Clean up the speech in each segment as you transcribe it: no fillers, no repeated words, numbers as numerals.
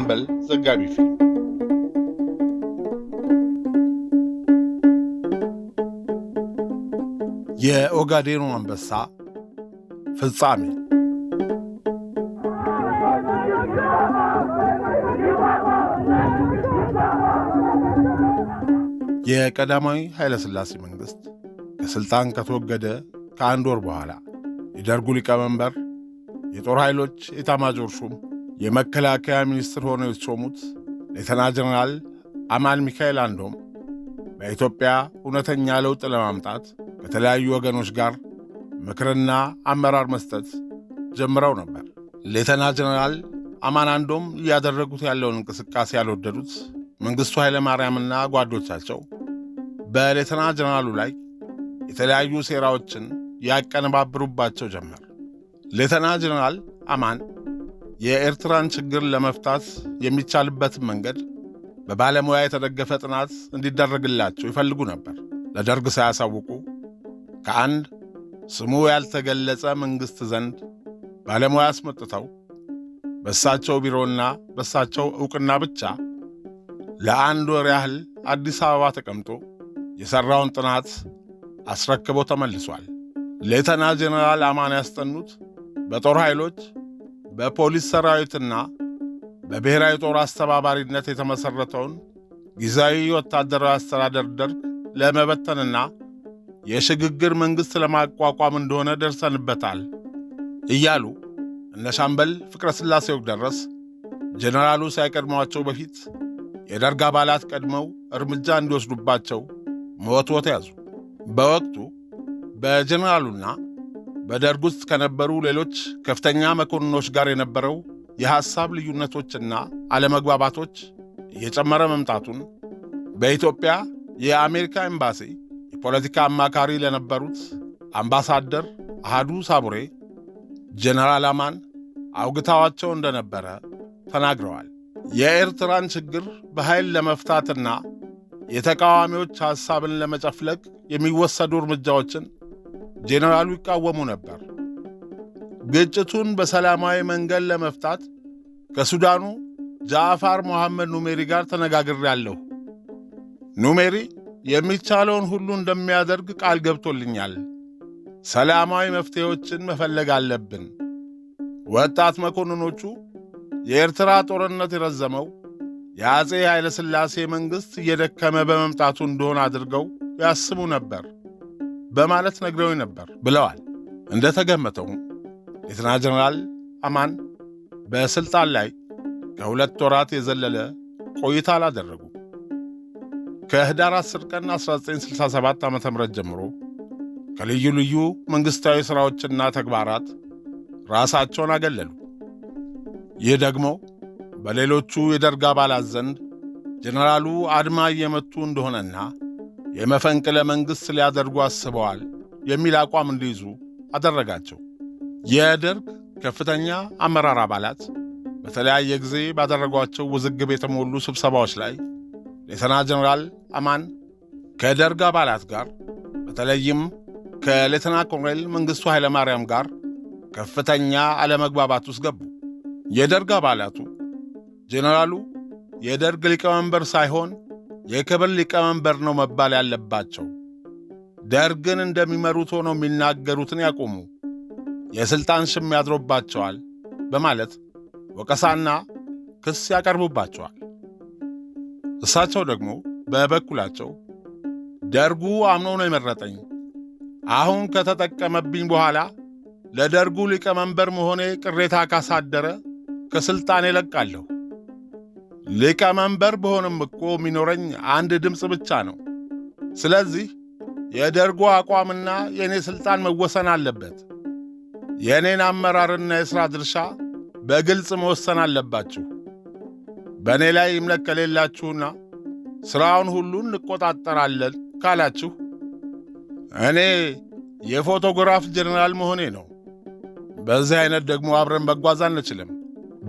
የሻምበል ዘጋቢ ፊልም የኦጋዴኑ አንበሳ ፍጻሜ። የቀዳማዊ ኃይለ ሥላሴ መንግሥት ከሥልጣን ከተወገደ ከአንድ ወር በኋላ የደርጉ ሊቀመንበር የጦር ኃይሎች ኤታማዦር ሹም የመከላከያ ሚኒስትር ሆነው የተሾሙት ሌተና ጀነራል አማን ሚካኤል አንዶም በኢትዮጵያ እውነተኛ ለውጥ ለማምጣት ከተለያዩ ወገኖች ጋር ምክርና አመራር መስጠት ጀምረው ነበር። ሌተና ጀነራል አማን አንዶም እያደረጉት ያለውን እንቅስቃሴ ያልወደዱት መንግሥቱ ኃይለ ማርያምና ጓዶቻቸው በሌተና ጀነራሉ ላይ የተለያዩ ሴራዎችን ያቀነባብሩባቸው ጀመር። ሌተና ጀነራል አማን የኤርትራን ችግር ለመፍታት የሚቻልበትን መንገድ በባለሙያ የተደገፈ ጥናት እንዲደረግላቸው ይፈልጉ ነበር። ለደርግ ሳያሳውቁ ከአንድ ስሙ ያልተገለጸ መንግሥት ዘንድ ባለሙያ አስመጥተው በሳቸው ቢሮና በሳቸው ዕውቅና ብቻ ለአንድ ወር ያህል አዲስ አበባ ተቀምጦ የሠራውን ጥናት አስረክቦ ተመልሷል። ሌተና ጀነራል አማን ያስጠኑት በጦር ኃይሎች በፖሊስ ሰራዊትና በብሔራዊ ጦር አስተባባሪነት የተመሠረተውን ጊዜያዊ ወታደራዊ አስተዳደር ደርግ ለመበተንና የሽግግር መንግሥት ለማቋቋም እንደሆነ ደርሰንበታል እያሉ እነ ሻምበል ፍቅረ ሥላሴ ወግደረስ ጀነራሉ ሳይቀድሟቸው በፊት የደርግ አባላት ቀድመው እርምጃ እንዲወስዱባቸው መወትወት ያዙ። በወቅቱ በጀነራሉና በደርግ ውስጥ ከነበሩ ሌሎች ከፍተኛ መኮንኖች ጋር የነበረው የሐሳብ ልዩነቶችና አለመግባባቶች እየጨመረ መምጣቱን በኢትዮጵያ የአሜሪካ ኤምባሲ የፖለቲካ አማካሪ ለነበሩት አምባሳደር አሃዱ ሳቡሬ ጀነራል አማን አውግታዋቸው እንደነበረ ተናግረዋል። የኤርትራን ችግር በኃይል ለመፍታትና የተቃዋሚዎች ሐሳብን ለመጨፍለቅ የሚወሰዱ እርምጃዎችን ጄኔራሉ ይቃወሙ ነበር። ግጭቱን በሰላማዊ መንገድ ለመፍታት ከሱዳኑ ጃዕፈር መሐመድ ኑሜሪ ጋር ተነጋግሬያለሁ። ኑሜሪ የሚቻለውን ሁሉ እንደሚያደርግ ቃል ገብቶልኛል። ሰላማዊ መፍትሄዎችን መፈለግ አለብን። ወጣት መኮንኖቹ የኤርትራ ጦርነት የረዘመው የአፄ ኃይለ ሥላሴ መንግሥት እየደከመ በመምጣቱ እንደሆነ አድርገው ያስቡ ነበር በማለት ነግረው ነበር ብለዋል። እንደተገመተው ሌተና ጀነራል አማን በሥልጣን ላይ ከ2 ወራት የዘለለ ቆይታ አላደረጉ። ከህዳር 10 ቀን 1967 ዓ.ም ጀምሮ ከልዩ ልዩ መንግሥታዊ ሥራዎችና ተግባራት ራሳቸውን አገለሉ። ይህ ደግሞ በሌሎቹ የደርግ አባላት ዘንድ ጀነራሉ አድማ እየመቱ እንደሆነና የመፈንቅለ መንግሥት ሊያደርጉ አስበዋል የሚል አቋም እንዲይዙ አደረጋቸው። የደርግ ከፍተኛ አመራር አባላት በተለያየ ጊዜ ባደረጓቸው ውዝግብ የተሞሉ ስብሰባዎች ላይ ሌተና ጀነራል አማን ከደርግ አባላት ጋር በተለይም ከሌተና ኮሎኔል መንግሥቱ ኃይለ ማርያም ጋር ከፍተኛ አለመግባባት ውስጥ ገቡ። የደርግ አባላቱ ጀነራሉ የደርግ ሊቀመንበር ሳይሆን የክብር ሊቀመንበር ነው መባል ያለባቸው፣ ደርግን እንደሚመሩት ሆነው የሚናገሩትን ያቆሙ፣ የሥልጣን ሽም ያድሮባቸዋል በማለት ወቀሳና ክስ ያቀርቡባቸዋል። እሳቸው ደግሞ በበኩላቸው ደርጉ አምኖ ነው የመረጠኝ፣ አሁን ከተጠቀመብኝ በኋላ ለደርጉ ሊቀመንበር መሆኔ ቅሬታ ካሳደረ ከሥልጣን እለቃለሁ። ሊቀመንበር በሆንም እኮ የሚኖረኝ አንድ ድምፅ ብቻ ነው። ስለዚህ የደርጉ አቋምና የእኔ ሥልጣን መወሰን አለበት። የእኔን አመራርና የሥራ ድርሻ በግልጽ መወሰን አለባችሁ። በእኔ ላይ እምነት ከሌላችሁና ሥራውን ሁሉ እንቆጣጠራለን ካላችሁ እኔ የፎቶግራፍ ጀነራል መሆኔ ነው። በዚህ አይነት ደግሞ አብረን መጓዝ አንችልም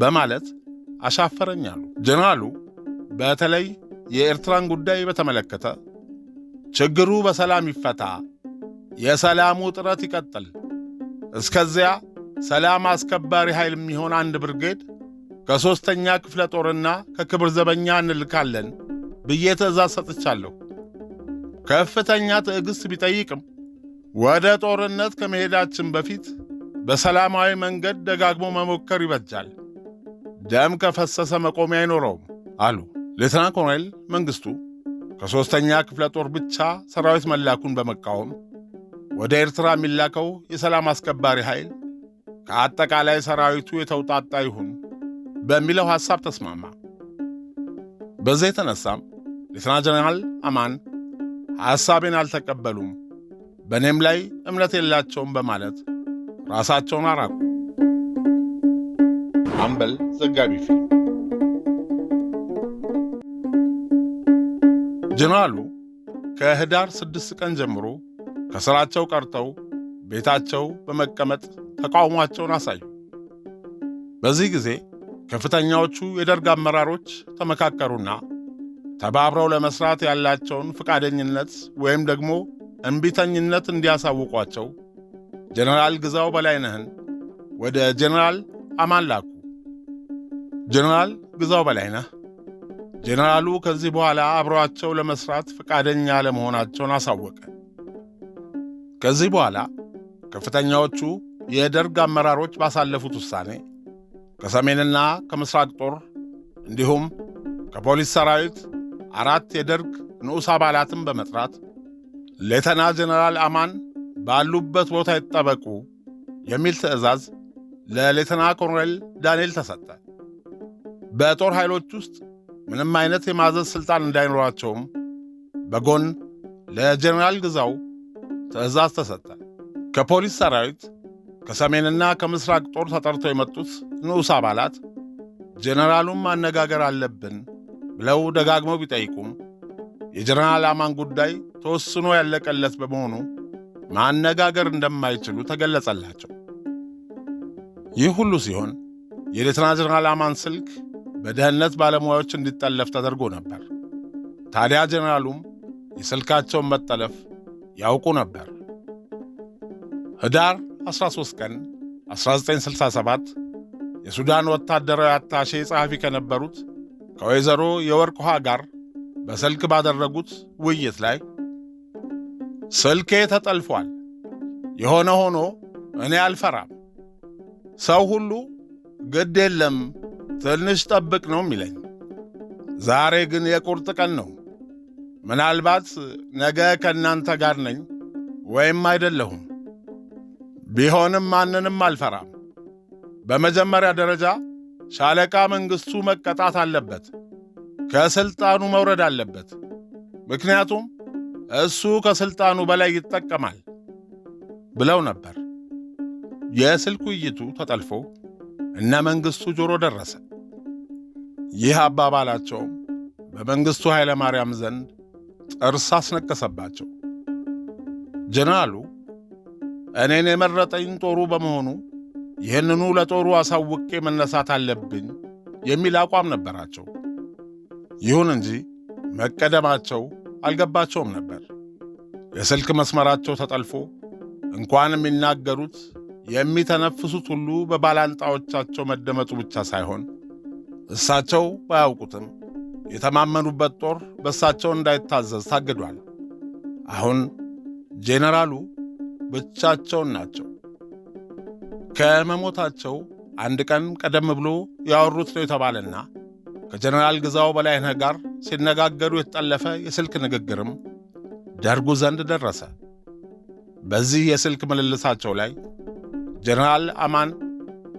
በማለት አሻፈረኛሉ። ጀነራሉ በተለይ የኤርትራን ጉዳይ በተመለከተ ችግሩ በሰላም ይፈታ፣ የሰላሙ ጥረት ይቀጥል፣ እስከዚያ ሰላም አስከባሪ ኃይል የሚሆን አንድ ብርጌድ ከ3ኛ ክፍለ ጦርና ከክብር ዘበኛ እንልካለን ብዬ ትእዛዝ ሰጥቻለሁ። ከፍተኛ ትዕግስት ቢጠይቅም ወደ ጦርነት ከመሄዳችን በፊት በሰላማዊ መንገድ ደጋግሞ መሞከር ይበጃል። ደም ከፈሰሰ መቆሚያ አይኖረውም አሉ። ሌተናንት ኮሎኔል መንግስቱ ከ3ኛ ክፍለ ጦር ብቻ ሰራዊት መላኩን በመቃወም ወደ ኤርትራ የሚላከው የሰላም አስከባሪ ኃይል ከአጠቃላይ ሰራዊቱ የተውጣጣ ይሁን በሚለው ሐሳብ ተስማማ። በዚህ የተነሳም ሌተናንት ጀነራል አማን ሐሳቤን አልተቀበሉም፣ በእኔም ላይ እምነት የላቸውም በማለት ራሳቸውን አራቁ። አምበል ዘጋቢ ፊልም። ጀነራሉ ከህዳር 6 ቀን ጀምሮ ከሥራቸው ቀርተው ቤታቸው በመቀመጥ ተቃውሟቸውን አሳዩ። በዚህ ጊዜ ከፍተኛዎቹ የደርግ አመራሮች ተመካከሩና ተባብረው ለመስራት ያላቸውን ፈቃደኝነት ወይም ደግሞ እምቢተኝነት እንዲያሳውቋቸው ጀነራል ግዛው በላይነህን ወደ ጀነራል አማን ላኩ። ጀነራል ግዛው በላይነህ ጀነራሉ ከዚህ በኋላ አብረዋቸው ለመስራት ፈቃደኛ ለመሆናቸውን አሳወቀ። ከዚህ በኋላ ከፍተኛዎቹ የደርግ አመራሮች ባሳለፉት ውሳኔ ከሰሜንና ከምስራቅ ጦር እንዲሁም ከፖሊስ ሰራዊት 4 የደርግ ንዑስ አባላትን በመጥራት ሌተና ጀነራል አማን ባሉበት ቦታ ይጠበቁ የሚል ትዕዛዝ ለሌተና ኮሎኔል ዳንኤል ተሰጠ። በጦር ኃይሎች ውስጥ ምንም አይነት የማዘዝ ሥልጣን እንዳይኖራቸውም በጎን ለጀነራል ግዛው ትዕዛዝ ተሰጠ። ከፖሊስ ሰራዊት ከሰሜንና ከምስራቅ ጦር ተጠርተው የመጡት ንዑስ አባላት ጀነራሉን ማነጋገር አለብን ብለው ደጋግመው ቢጠይቁም የጀነራል አማን ጉዳይ ተወስኖ ያለቀለት በመሆኑ ማነጋገር እንደማይችሉ ተገለጸላቸው። ይህ ሁሉ ሲሆን የሌተና ጀነራል አማን ስልክ በደህንነት ባለሙያዎች እንዲጠለፍ ተደርጎ ነበር። ታዲያ ጀነራሉም የስልካቸውን መጠለፍ ያውቁ ነበር። ህዳር 13 ቀን 1967 የሱዳን ወታደራዊ አታሼ ጸሐፊ ከነበሩት ከወይዘሮ የወርቅ ውሃ ጋር በስልክ ባደረጉት ውይይት ላይ ስልኬ ተጠልፏል፣ የሆነ ሆኖ እኔ አልፈራም፣ ሰው ሁሉ ግድ የለም ትንሽ ጠብቅ ነው የሚለኝ። ዛሬ ግን የቁርጥ ቀን ነው። ምናልባት ነገ ከእናንተ ጋር ነኝ ወይም አይደለሁም። ቢሆንም ማንንም አልፈራም። በመጀመሪያ ደረጃ ሻለቃ መንግስቱ መቀጣት አለበት፣ ከስልጣኑ መውረድ አለበት። ምክንያቱም እሱ ከስልጣኑ በላይ ይጠቀማል ብለው ነበር። የስልክ ውይይቱ ተጠልፎ እነ መንግስቱ ጆሮ ደረሰ። ይህ አባባላቸውም በመንግስቱ ኃይለ ማርያም ዘንድ ጥርስ አስነቀሰባቸው። ጀነራሉ እኔን የመረጠኝ ጦሩ በመሆኑ ይህንኑ ለጦሩ አሳውቄ መነሳት አለብኝ የሚል አቋም ነበራቸው። ይሁን እንጂ መቀደማቸው አልገባቸውም ነበር። የስልክ መስመራቸው ተጠልፎ እንኳን የሚናገሩት የሚተነፍሱት ሁሉ በባላንጣዎቻቸው መደመጡ ብቻ ሳይሆን እሳቸው ባያውቁትም የተማመኑበት ጦር በእሳቸው እንዳይታዘዝ ታግዷል። አሁን ጄኔራሉ ብቻቸውን ናቸው። ከመሞታቸው አንድ ቀን ቀደም ብሎ ያወሩት ነው የተባለና ከጀነራል ግዛው በላይነህ ጋር ሲነጋገሩ የተጠለፈ የስልክ ንግግርም ደርጉ ዘንድ ደረሰ። በዚህ የስልክ ምልልሳቸው ላይ ጀነራል አማን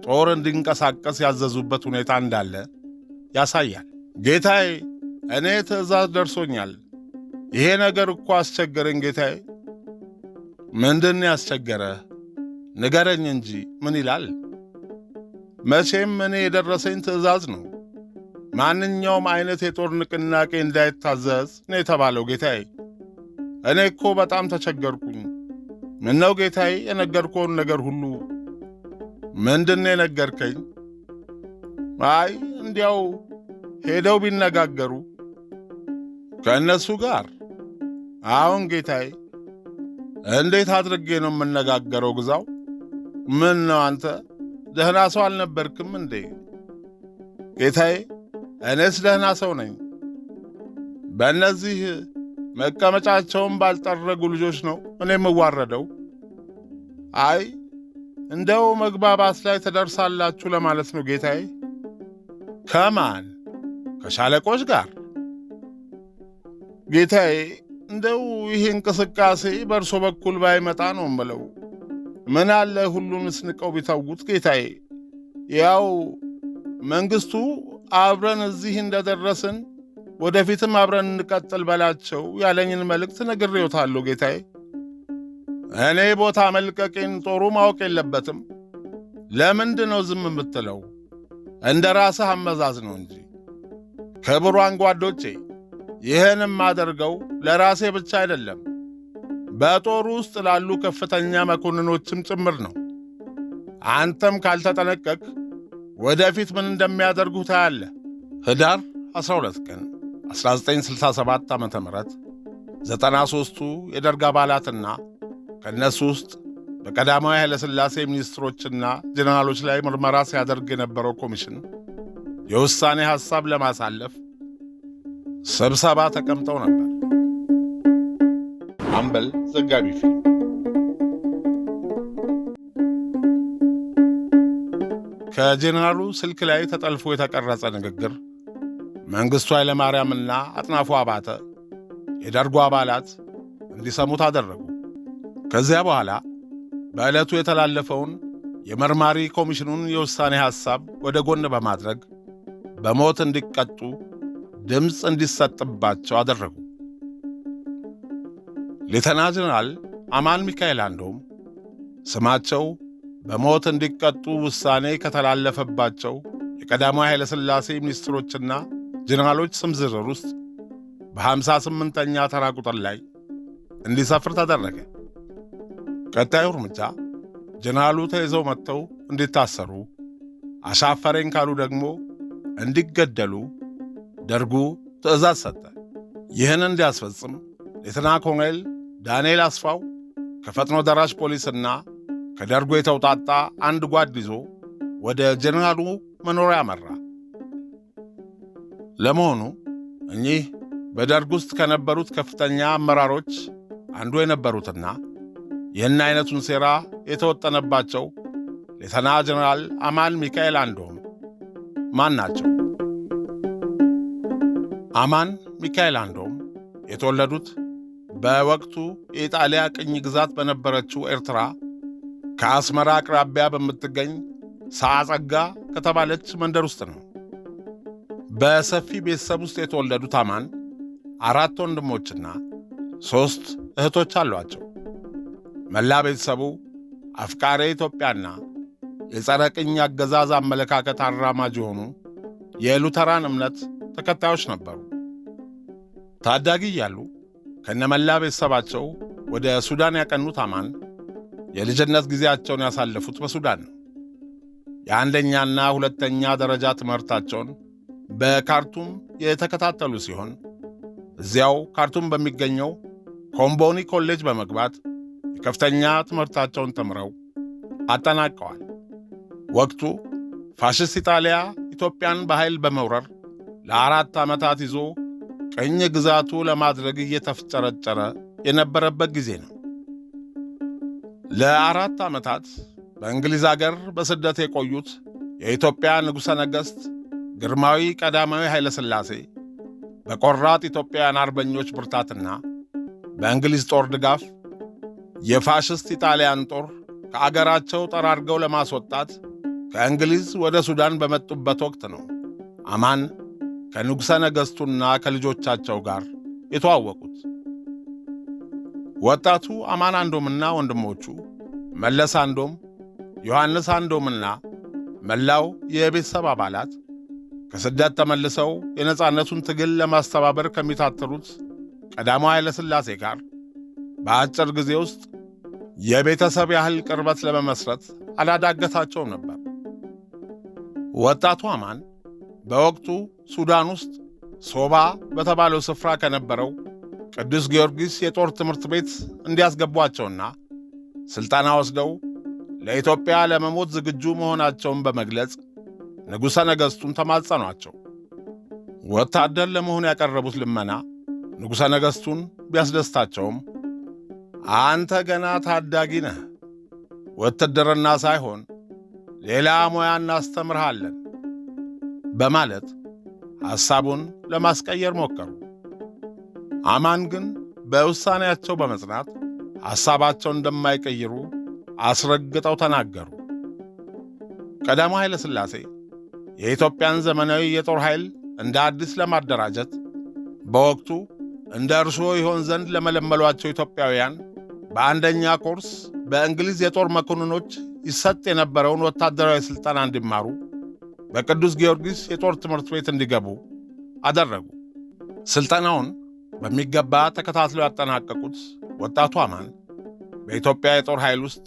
ጦር እንዲንቀሳቀስ ያዘዙበት ሁኔታ እንዳለ ያሳያል። ጌታዬ፣ እኔ ትእዛዝ ደርሶኛል። ይሄ ነገር እኮ አስቸገረኝ ጌታዬ። ምንድን ያስቸገረህ? ንገረኝ እንጂ ምን ይላል? መቼም እኔ የደረሰኝ ትእዛዝ ነው። ማንኛውም አይነት የጦር ንቅናቄ እንዳይታዘዝ ነው የተባለው ጌታዬ። እኔ እኮ በጣም ተቸገርኩኝ። ምነው ጌታዬ፣ የነገርኩህን ነገር ሁሉ ምንድን ነው የነገርከኝ? አይ እንዲያው ሄደው ቢነጋገሩ ከእነሱ ጋር። አሁን ጌታዬ፣ እንዴት አድርጌ ነው የምነጋገረው? ግዛው፣ ምን ነው አንተ ደህና ሰው አልነበርክም እንዴ? ጌታዬ፣ እኔስ ደህና ሰው ነኝ። በእነዚህ መቀመጫቸውን ባልጠረጉ ልጆች ነው እኔ የምዋረደው። አይ እንደው መግባባት ላይ ትደርሳላችሁ ለማለት ነው ጌታዬ። ከማን? ከሻለቆች ጋር? ጌታዬ፣ እንደው ይሄ እንቅስቃሴ በእርሶ በኩል ባይመጣ ነው እምለው። ምን አለ ሁሉን ስንቀው ቢተውት ጌታዬ። ያው መንግስቱ አብረን እዚህ እንደደረስን ወደፊትም አብረን እንቀጥል በላቸው ያለኝን መልእክት ነግሬዎታለሁ ጌታዬ። እኔ ቦታ መልቀቄን ጦሩ ማወቅ የለበትም። ለምንድነው ዝም የምትለው? እንደ ራስህ አመዛዝ ነው እንጂ። ክቡራን ጓዶቼ፣ ይህንም ማደርገው ለራሴ ብቻ አይደለም፣ በጦሩ ውስጥ ላሉ ከፍተኛ መኮንኖችም ጭምር ነው። አንተም ካልተጠነቀቅ ወደፊት ምን እንደሚያደርጉ ታያለህ። ህዳር 12 ቀን 1967 ዓ.ም 93ቱ የደርግ አባላትና ከእነሱ ውስጥ በቀዳማዊ ኃይለ ሥላሴ ሚኒስትሮችና ጀነራሎች ላይ ምርመራ ሲያደርግ የነበረው ኮሚሽን የውሳኔ ሐሳብ ለማሳለፍ ስብሰባ ተቀምጠው ነበር። አምበል ዘጋቢ ፊልም። ከጀነራሉ ስልክ ላይ ተጠልፎ የተቀረጸ ንግግር መንግሥቱ ኃይለማርያምና አጥናፉ አባተ የደርጉ አባላት እንዲሰሙት አደረጉ። ከዚያ በኋላ በዕለቱ የተላለፈውን የመርማሪ ኮሚሽኑን የውሳኔ ሐሳብ ወደ ጎን በማድረግ በሞት እንዲቀጡ ድምፅ እንዲሰጥባቸው አደረጉ። ሌተና ጀነራል አማን ሚካኤል አንዶም ስማቸው በሞት እንዲቀጡ ውሳኔ ከተላለፈባቸው የቀዳማዊ ኃይለ ሥላሴ ሚኒስትሮችና ጀነራሎች ስም ዝርዝር ውስጥ በ58ኛ ተራ ቁጥር ላይ እንዲሰፍር ተደረገ። ቀጣዩ እርምጃ ጀነራሉ ተይዘው መጥተው እንዲታሰሩ፣ አሻፈረኝ ካሉ ደግሞ እንዲገደሉ ደርጉ ትዕዛዝ ሰጠ። ይህን እንዲያስፈጽም ሌተና ኮሎኔል ዳንኤል አስፋው ከፈጥኖ ደራሽ ፖሊስና ከደርጉ የተውጣጣ አንድ ጓድ ይዞ ወደ ጀነራሉ መኖሪያ አመራ። ለመሆኑ እኚህ በደርግ ውስጥ ከነበሩት ከፍተኛ አመራሮች አንዱ የነበሩትና ይህን አይነቱን ሴራ የተወጠነባቸው ሌተና ጀነራል አማን ሚካኤል አንዶም ማን ናቸው? አማን ሚካኤል አንዶም የተወለዱት በወቅቱ የኢጣሊያ ቅኝ ግዛት በነበረችው ኤርትራ ከአስመራ አቅራቢያ በምትገኝ ሳጸጋ ከተባለች መንደር ውስጥ ነው። በሰፊ ቤተሰብ ውስጥ የተወለዱት አማን 4 ወንድሞችና 3 እህቶች አሏቸው። መላ ቤተሰቡ አፍቃሪ ኢትዮጵያና የጸረ ቅኝ አገዛዝ አመለካከት አራማጅ የሆኑ የሉተራን እምነት ተከታዮች ነበሩ። ታዳጊ እያሉ ከነመላ ቤተሰባቸው ወደ ሱዳን ያቀኑት አማን የልጅነት ጊዜያቸውን ያሳለፉት በሱዳን ነው። የአንደኛና ሁለተኛ ደረጃ ትምህርታቸውን በካርቱም የተከታተሉ ሲሆን እዚያው ካርቱም በሚገኘው ኮምቦኒ ኮሌጅ በመግባት የከፍተኛ ትምህርታቸውን ተምረው አጠናቀዋል። ወቅቱ ፋሽስት ኢጣሊያ ኢትዮጵያን በኃይል በመውረር ለ4 ዓመታት ይዞ ቅኝ ግዛቱ ለማድረግ እየተፍጨረጨረ የነበረበት ጊዜ ነው። ለ4 ዓመታት በእንግሊዝ አገር በስደት የቆዩት የኢትዮጵያ ንጉሠ ነገሥት ግርማዊ ቀዳማዊ ኃይለ ሥላሴ በቆራጥ ኢትዮጵያውያን አርበኞች ብርታትና በእንግሊዝ ጦር ድጋፍ የፋሽስት ኢጣሊያን ጦር ከአገራቸው ጠራርገው ለማስወጣት ከእንግሊዝ ወደ ሱዳን በመጡበት ወቅት ነው አማን ከንጉሠ ነገሥቱና ከልጆቻቸው ጋር የተዋወቁት። ወጣቱ አማን አንዶምና ወንድሞቹ መለስ አንዶም፣ ዮሐንስ አንዶምና መላው የቤተሰብ አባላት ከስደት ተመልሰው የነጻነቱን ትግል ለማስተባበር ከሚታተሩት ቀዳማዊ ኃይለ ሥላሴ ጋር በአጭር ጊዜ ውስጥ የቤተሰብ ያህል ቅርበት ለመመስረት አላዳገታቸውም ነበር። ወጣቱ አማን በወቅቱ ሱዳን ውስጥ ሶባ በተባለው ስፍራ ከነበረው ቅዱስ ጊዮርጊስ የጦር ትምህርት ቤት እንዲያስገቧቸውና ሥልጠና ወስደው ለኢትዮጵያ ለመሞት ዝግጁ መሆናቸውን በመግለጽ ንጉሠ ነገሥቱን ተማጸኗቸው። ወታደር ለመሆን ያቀረቡት ልመና ንጉሠ ነገሥቱን ቢያስደስታቸውም አንተ ገና ታዳጊ ነህ፣ ውትድርና ሳይሆን ሌላ ሙያ እናስተምርሃለን በማለት ሐሳቡን ለማስቀየር ሞከሩ። አማን ግን በውሳኔያቸው በመጽናት ሐሳባቸውን እንደማይቀይሩ አስረግጠው ተናገሩ። ቀዳማዊ ኃይለ ሥላሴ የኢትዮጵያን ዘመናዊ የጦር ኃይል እንደ አዲስ ለማደራጀት በወቅቱ እንደ እርሾ ይሆን ዘንድ ለመለመሏቸው ኢትዮጵያውያን በአንደኛ ኮርስ በእንግሊዝ የጦር መኮንኖች ይሰጥ የነበረውን ወታደራዊ ሥልጠና እንዲማሩ በቅዱስ ጊዮርጊስ የጦር ትምህርት ቤት እንዲገቡ አደረጉ። ሥልጠናውን በሚገባ ተከታትለው ያጠናቀቁት ወጣቱ አማን በኢትዮጵያ የጦር ኃይል ውስጥ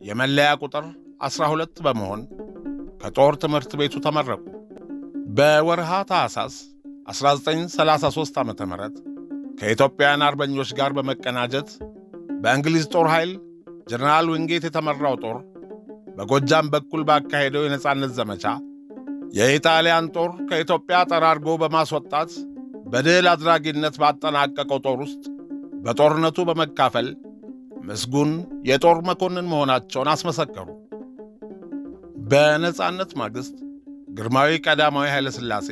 የመለያ ቁጥር 12 በመሆን ከጦር ትምህርት ቤቱ ተመረቁ። በወርሃ ታኅሳስ 1933 ዓ.ም ከኢትዮጵያውያን አርበኞች ጋር በመቀናጀት በእንግሊዝ ጦር ኃይል ጀነራል ዊንጌት የተመራው ጦር በጎጃም በኩል ባካሄደው የነጻነት ዘመቻ የኢጣሊያን ጦር ከኢትዮጵያ ጠራርጎ በማስወጣት በድል አድራጊነት ባጠናቀቀው ጦር ውስጥ በጦርነቱ በመካፈል ምስጉን የጦር መኮንን መሆናቸውን አስመሰከሩ። በነጻነት ማግስት ግርማዊ ቀዳማዊ ኃይለ ሥላሴ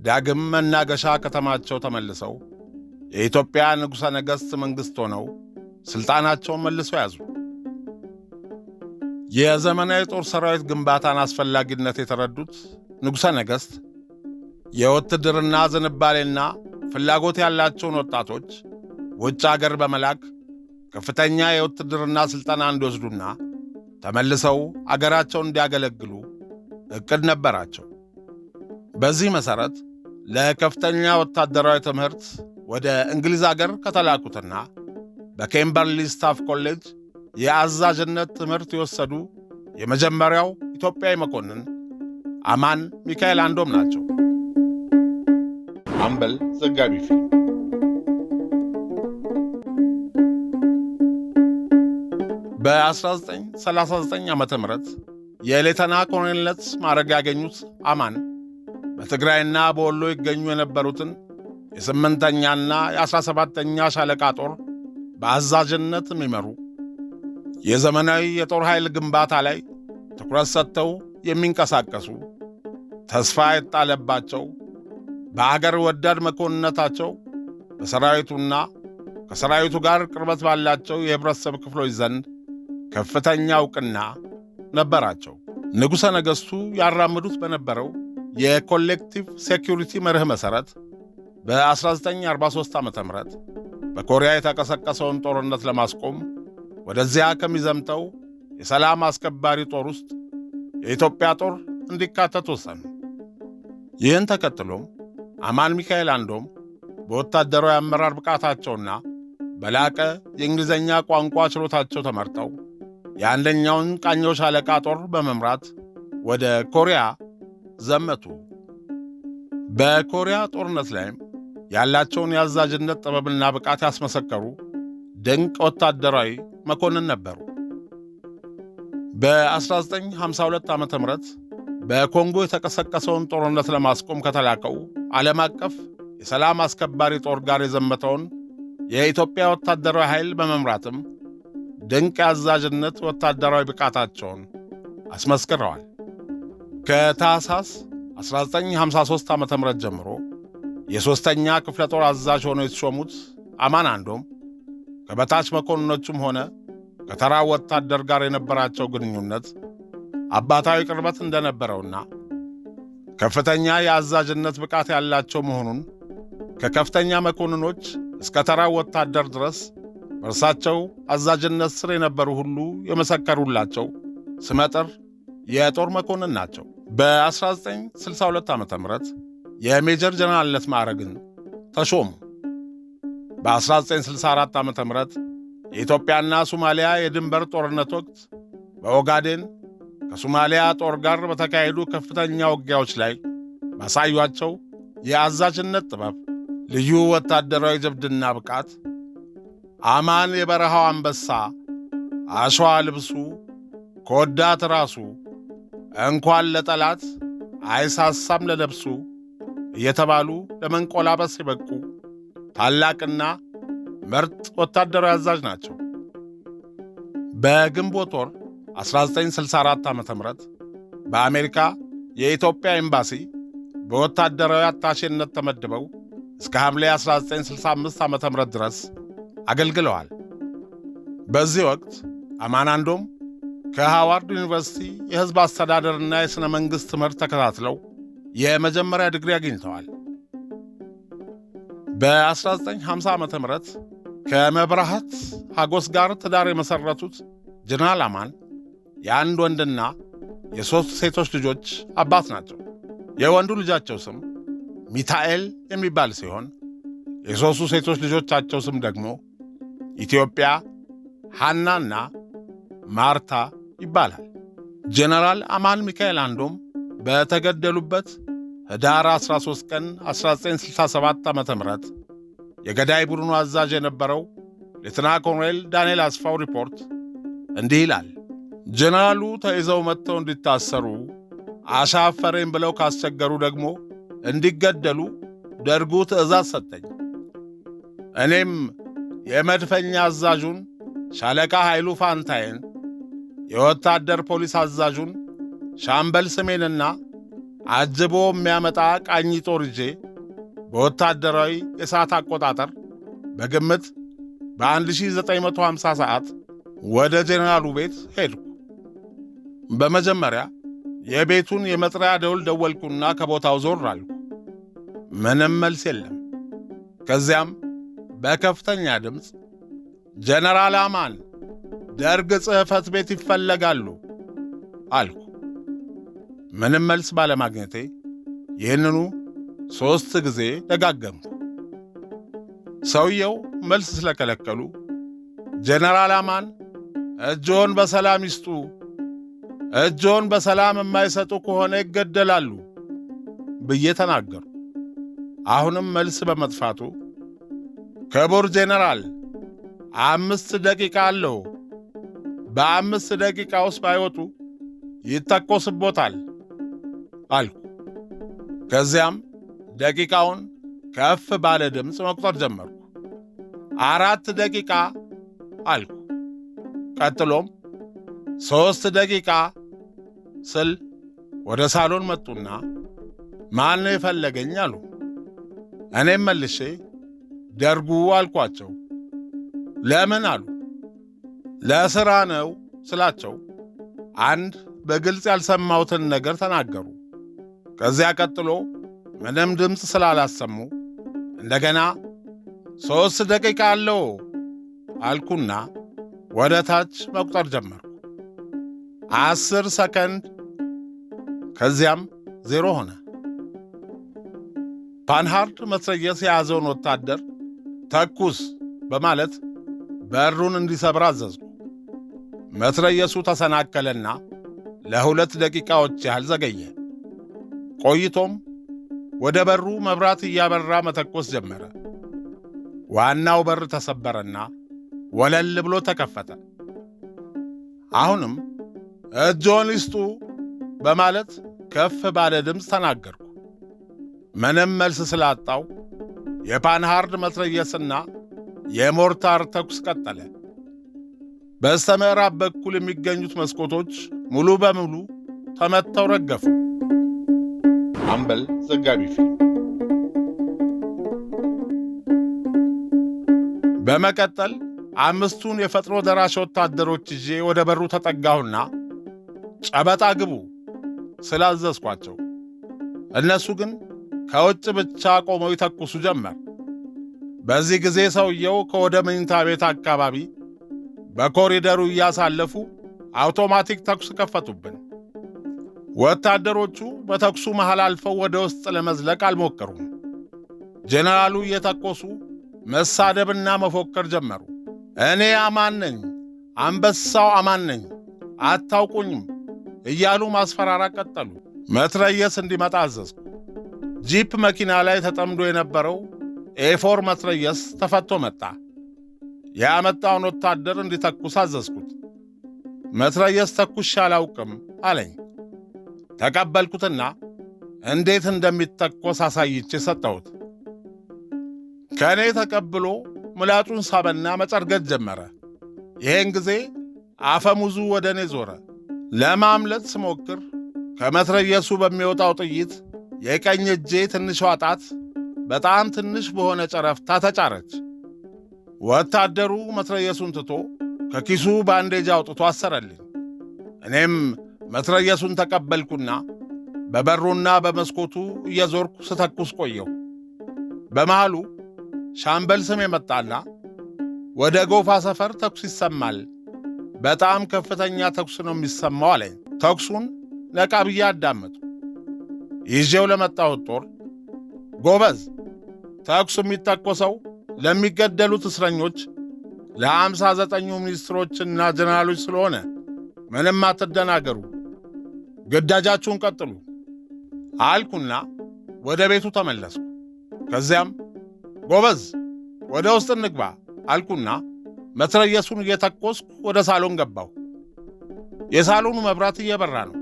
ዳግም መናገሻ ከተማቸው ተመልሰው የኢትዮጵያ ንጉሠ ነገሥት መንግሥት ሆነው ሥልጣናቸውን መልሰው ያዙ። የዘመናዊ ጦር ሰራዊት ግንባታን አስፈላጊነት የተረዱት ንጉሠ ነገሥት የውትድርና ዝንባሌና ፍላጎት ያላቸውን ወጣቶች ውጭ አገር በመላክ ከፍተኛ የውትድርና ሥልጠና እንዲወስዱና ተመልሰው አገራቸውን እንዲያገለግሉ ዕቅድ ነበራቸው። በዚህ መሠረት ለከፍተኛ ወታደራዊ ትምህርት ወደ እንግሊዝ አገር ከተላኩትና በኬምበርሊ ስታፍ ኮሌጅ የአዛዥነት ትምህርት የወሰዱ የመጀመሪያው ኢትዮጵያዊ መኮንን አማን ሚካኤል አንዶም ናቸው። አምበል ዘጋቢ ፊልም በ1939 ዓ.ም የሌተና ኮሎኔልነት ማዕረግ ያገኙት አማን በትግራይና በወሎ ይገኙ የነበሩትን የ8ኛና የ17ኛ ሻለቃ ጦር በአዛዥነት የሚመሩ የዘመናዊ የጦር ኃይል ግንባታ ላይ ትኩረት ሰጥተው የሚንቀሳቀሱ ተስፋ የጣለባቸው በአገር ወዳድ መኮንነታቸው በሰራዊቱና ከሰራዊቱ ጋር ቅርበት ባላቸው የህብረተሰብ ክፍሎች ዘንድ ከፍተኛ ዕውቅና ነበራቸው። ንጉሠ ነገሥቱ ያራምዱት በነበረው የኮሌክቲቭ ሴኩሪቲ መርህ መሠረት በ1943 ዓ.ም በኮሪያ የተቀሰቀሰውን ጦርነት ለማስቆም ወደዚያ ከሚዘምተው የሰላም አስከባሪ ጦር ውስጥ የኢትዮጵያ ጦር እንዲካተት ወሰኑ። ይህን ተከትሎም አማን ሚካኤል አንዶም በወታደራዊ አመራር ብቃታቸውና በላቀ የእንግሊዝኛ ቋንቋ ችሎታቸው ተመርጠው የአንደኛውን ቃኞች ሻለቃ ጦር በመምራት ወደ ኮሪያ ዘመቱ። በኮሪያ ጦርነት ላይም ያላቸውን የአዛዥነት ጥበብና ብቃት ያስመሰከሩ ድንቅ ወታደራዊ መኮንን ነበሩ። በ1952 ዓ.ም በኮንጎ የተቀሰቀሰውን ጦርነት ለማስቆም ከተላከው ዓለም አቀፍ የሰላም አስከባሪ ጦር ጋር የዘመተውን የኢትዮጵያ ወታደራዊ ኃይል በመምራትም ድንቅ የአዛዥነት ወታደራዊ ብቃታቸውን አስመስክረዋል። ከታኅሳስ 1953 ዓ.ም ጀምሮ የ3ኛ ክፍለ ጦር አዛዥ ሆነው የተሾሙት አማን አንዶም ከበታች መኮንኖቹም ሆነ ከተራ ወታደር ጋር የነበራቸው ግንኙነት አባታዊ ቅርበት እንደነበረውና ከፍተኛ የአዛዥነት ብቃት ያላቸው መሆኑን ከከፍተኛ መኮንኖች እስከ ተራ ወታደር ድረስ በእርሳቸው አዛዥነት ስር የነበሩ ሁሉ የመሰከሩላቸው ስመጥር የጦር መኮንን ናቸው። በ1962 ዓ.ም የሜጀር ጀነራልነት ማዕረግን ተሾሙ። በ1964 ዓ.ም የኢትዮጵያና ሶማሊያ የድንበር ጦርነት ወቅት በኦጋዴን ከሶማሊያ ጦር ጋር በተካሄዱ ከፍተኛ ውጊያዎች ላይ ባሳዩአቸው የአዛዥነት ጥበብ፣ ልዩ ወታደራዊ ጀብድና ብቃት አማን የበረሃው አንበሳ፣ አሸዋ ልብሱ፣ ከወዳት ራሱ እንኳን ለጠላት አይሳሳም ለነብሱ እየተባሉ ለመንቆላበስ የበቁ ታላቅና ምርጥ ወታደራዊ አዛዥ ናቸው። በግንቦት ወር 1964 ዓ.ም በአሜሪካ የኢትዮጵያ ኤምባሲ በወታደራዊ አታሼነት ተመድበው እስከ ሐምሌ 1965 ዓ.ም ድረስ አገልግለዋል። በዚህ ወቅት አማናንዶም ከሃዋርድ ዩኒቨርሲቲ የሕዝብ አስተዳደርና የሥነ መንግሥት ትምህርት ተከታትለው የመጀመሪያ ዲግሪ አግኝተዋል። በ1950 ዓ.ም ከመብራህት ሀጎስ ጋር ትዳር የመሠረቱት ጀነራል አማን የአንድ ወንድና የሦስት ሴቶች ልጆች አባት ናቸው። የወንዱ ልጃቸው ስም ሚካኤል የሚባል ሲሆን የሦስቱ ሴቶች ልጆቻቸው ስም ደግሞ ኢትዮጵያ፣ ሐናና ማርታ ይባላል። ጀነራል አማን ሚካኤል አንዶም በተገደሉበት ህዳር 13 ቀን 1967 ዓ.ም የገዳይ ቡድኑ አዛዥ የነበረው ሌተና ኮሎኔል ዳንኤል አስፋው ሪፖርት እንዲህ ይላል። ጀነራሉ ተይዘው መጥተው እንዲታሰሩ አሻፈረኝ ብለው ካስቸገሩ ደግሞ እንዲገደሉ ደርጉ ትእዛዝ ሰጠኝ። እኔም የመድፈኛ አዛዡን ሻለቃ ኃይሉ ፋንታዬን፣ የወታደር ፖሊስ አዛዡን ሻምበል ስሜንና አጅቦ የሚያመጣ ቃኝ ጦር ይዤ በወታደራዊ የሰዓት አቆጣጠር በግምት በ1950 ሰዓት ወደ ጄኔራሉ ቤት ሄድኩ። በመጀመሪያ የቤቱን የመጥሪያ ደውል ደወልኩና ከቦታው ዞር አልኩ። ምንም መልስ የለም። ከዚያም በከፍተኛ ድምፅ ጀነራል አማን ደርግ ጽሕፈት ቤት ይፈለጋሉ አልኩ። ምንም መልስ ባለማግኘቴ ይህንኑ 3 ጊዜ ደጋገምኩ። ሰውየው መልስ ስለከለከሉ ጀነራል አማን እጆን በሰላም ይስጡ፣ እጆን በሰላም የማይሰጡ ከሆነ ይገደላሉ ብዬ ተናገሩ። አሁንም መልስ በመጥፋቱ ክቡር ጄኔራል 5 ደቂቃ አለው፣ በ5 ደቂቃ ውስጥ ባይወጡ ይተኮስቦታል አልኩ። ከዚያም ደቂቃውን ከፍ ባለ ድምፅ መቁጠር ጀመርኩ። 4 ደቂቃ አልኩ። ቀጥሎም 3 ደቂቃ ስል ወደ ሳሎን መጡና ማን ነው የፈለገኝ አሉ። እኔም መልሼ ደርጉ አልኳቸው። ለምን አሉ። ለሥራ ነው ስላቸው አንድ በግልጽ ያልሰማሁትን ነገር ተናገሩ። ከዚያ ቀጥሎ ምንም ድምፅ ስላላሰሙ እንደገና 3 ደቂቃ አለው አልኩና ወደ ታች መቁጠር ጀመርኩ። 10 ሰከንድ፣ ከዚያም 0 ሆነ። ፓንሃርድ መትረየስ የያዘውን ወታደር ተኩስ በማለት በሩን እንዲሰብር አዘዝኩ። መትረየሱ ተሰናከለና ለ2 ደቂቃዎች ያህል ዘገየ። ቆይቶም ወደ በሩ መብራት እያበራ መተኮስ ጀመረ። ዋናው በር ተሰበረና ወለል ብሎ ተከፈተ። አሁንም እጆን ይስጡ በማለት ከፍ ባለ ድምፅ ተናገርኩ። ምንም መልስ ስላጣው የፓንሃርድ መትረየስና የሞርታር ተኩስ ቀጠለ። በስተምዕራብ በኩል የሚገኙት መስኮቶች ሙሉ በሙሉ ተመተው ረገፉ። አምበል ዘጋቢ ፊልም። በመቀጠል 5ቱን የፈጥኖ ደራሽ ወታደሮች ይዤ ወደ በሩ ተጠጋሁና ጨበጣ ግቡ ስላዘዝኳቸው፣ እነሱ ግን ከውጭ ብቻ ቆመው ይተኩሱ ጀመር። በዚህ ጊዜ ሰውየው ከወደ መኝታ ቤት አካባቢ በኮሪደሩ እያሳለፉ አውቶማቲክ ተኩስ ከፈቱብን። ወታደሮቹ በተኩሱ መሃል አልፈው ወደ ውስጥ ለመዝለቅ አልሞከሩም። ጄኔራሉ እየተኮሱ መሳደብና መፎከር ጀመሩ። እኔ አማን ነኝ፣ አንበሳው አማን ነኝ፣ አታውቁኝም እያሉ ማስፈራራት ቀጠሉ። መትረየስ እንዲመጣ አዘዝኩ። ጂፕ መኪና ላይ ተጠምዶ የነበረው ኤ4 መትረየስ ተፈቶ መጣ። ያመጣውን ወታደር እንዲተኩስ አዘዝኩት። መትረየስ ተኩሼ አላውቅም አለኝ። ተቀበልኩትና እንዴት እንደሚተኮስ አሳይቼ ሰጠሁት። ከእኔ ተቀብሎ ምላጩን ሳበና መጨርገት ጀመረ። ይህን ጊዜ አፈሙዙ ወደ እኔ ዞረ። ለማምለጥ ስሞክር ከመትረየሱ በሚወጣው ጥይት የቀኝ እጄ ትንሿ ጣት በጣም ትንሽ በሆነ ጨረፍታ ተጫረች። ወታደሩ መትረየሱን ትቶ ከኪሱ ባንዴጅ አውጥቶ አሰረልኝ። እኔም መትረየሱን ተቀበልኩና በበሩና በመስኮቱ እየዞርኩ ስተኩስ ቆየሁ። በመሃሉ ሻምበል ስም የመጣና ወደ ጎፋ ሰፈር ተኩስ ይሰማል፣ በጣም ከፍተኛ ተኩስ ነው የሚሰማው አለኝ። ተኩሱን ነቃ ብዬ አዳመጡ። ይዤው ለመጣሁት ጦር ጎበዝ፣ ተኩስ የሚተኮሰው ለሚገደሉት እስረኞች ለ59ኙ ሚኒስትሮችና ጀነራሎች ስለሆነ ምንም አትደናገሩ፣ ግዳጃችሁን ቀጥሉ አልኩና ወደ ቤቱ ተመለስኩ። ከዚያም ጎበዝ ወደ ውስጥ እንግባ አልኩና መትረየሱን እየተኮስኩ ወደ ሳሎን ገባሁ። የሳሎኑ መብራት እየበራ ነው።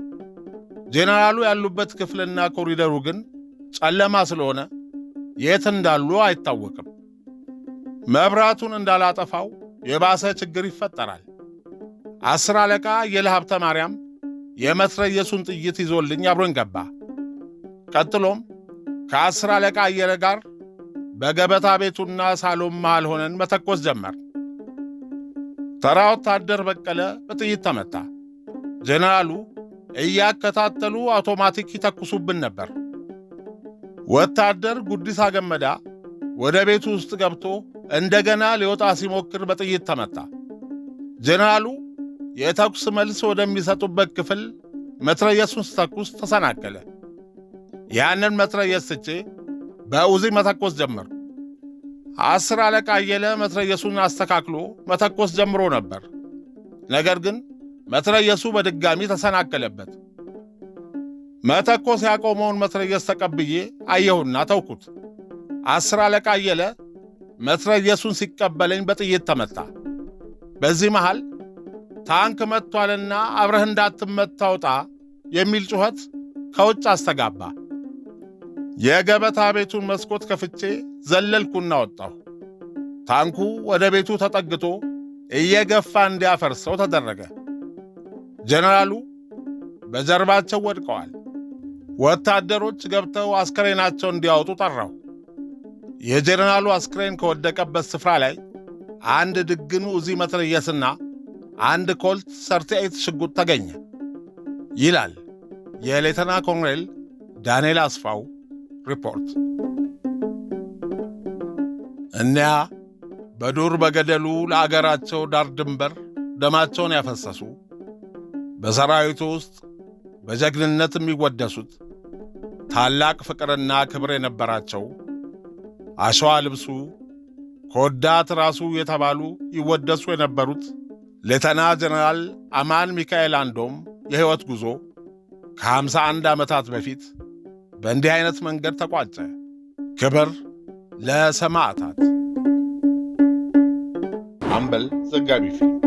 ጄኔራሉ ያሉበት ክፍልና ኮሪደሩ ግን ጨለማ ስለሆነ የት እንዳሉ አይታወቅም። መብራቱን እንዳላጠፋው የባሰ ችግር ይፈጠራል። 10 አለቃ አየለ ሀብተ ማርያም የመትረየሱን ጥይት ይዞልኝ አብሮኝ ገባ። ቀጥሎም ከ10 አለቃ አየለ ጋር በገበታ ቤቱና ሳሎን መሃል ሆነን መተኮስ ጀመር። ተራ ወታደር በቀለ በጥይት ተመታ። ጄኔራሉ እያከታተሉ አውቶማቲክ ይተኩሱብን ነበር። ወታደር ጉዲሳ ገመዳ ወደ ቤቱ ውስጥ ገብቶ እንደገና ሊወጣ ሲሞክር በጥይት ተመታ። ጄኔራሉ የተኩስ መልስ ወደሚሰጡበት ክፍል መትረየሱን ስተኩስ ተሰናከለ። ያንን መትረየስ ስቼ በኡዚ መተኮስ ጀመርኩ። 10 አለቃ አየለ መትረየሱን አስተካክሎ መተኮስ ጀምሮ ነበር። ነገር ግን መትረየሱ በድጋሚ ተሰናከለበት። መተኮስ ያቆመውን መትረየስ ተቀብዬ አየሁና ተውኩት። 10 አለቃ አየለ መትረየሱን ሲቀበለኝ በጥይት ተመታ። በዚህ መሃል ታንክ መጥቷልና አብረህ እንዳትመታ ውጣ የሚል ጩኸት ከውጭ አስተጋባ። የገበታ ቤቱን መስኮት ከፍቼ ዘለልኩና ወጣሁ። ታንኩ ወደ ቤቱ ተጠግቶ እየገፋ እንዲያፈርሰው ተደረገ። ጄኔራሉ በጀርባቸው ወድቀዋል። ወታደሮች ገብተው አስክሬናቸው እንዲያወጡ ጠራሁ። የጄኔራሉ አስክሬን ከወደቀበት ስፍራ ላይ አንድ ድግኑ ኡዚ መትረየስና አንድ ኮልት 38 ሽጉጥ ተገኘ ይላል የሌተና ኮሎኔል ዳንኤል አስፋው ሪፖርት። እኒያ በዱር በገደሉ ለአገራቸው ዳር ድንበር ደማቸውን ያፈሰሱ፣ በሰራዊቱ ውስጥ በጀግንነት የሚወደሱት፣ ታላቅ ፍቅርና ክብር የነበራቸው፣ አሸዋ ልብሱ ኮዳት ራሱ የተባሉ ይወደሱ የነበሩት ሌተና ጀነራል አማን ሚካኤል አንዶም የሕይወት ጉዞ ከ51 ዓመታት በፊት በእንዲህ አይነት መንገድ ተቋጨ። ክብር ለሰማዕታት። አምበል ዘጋቢ ፊልም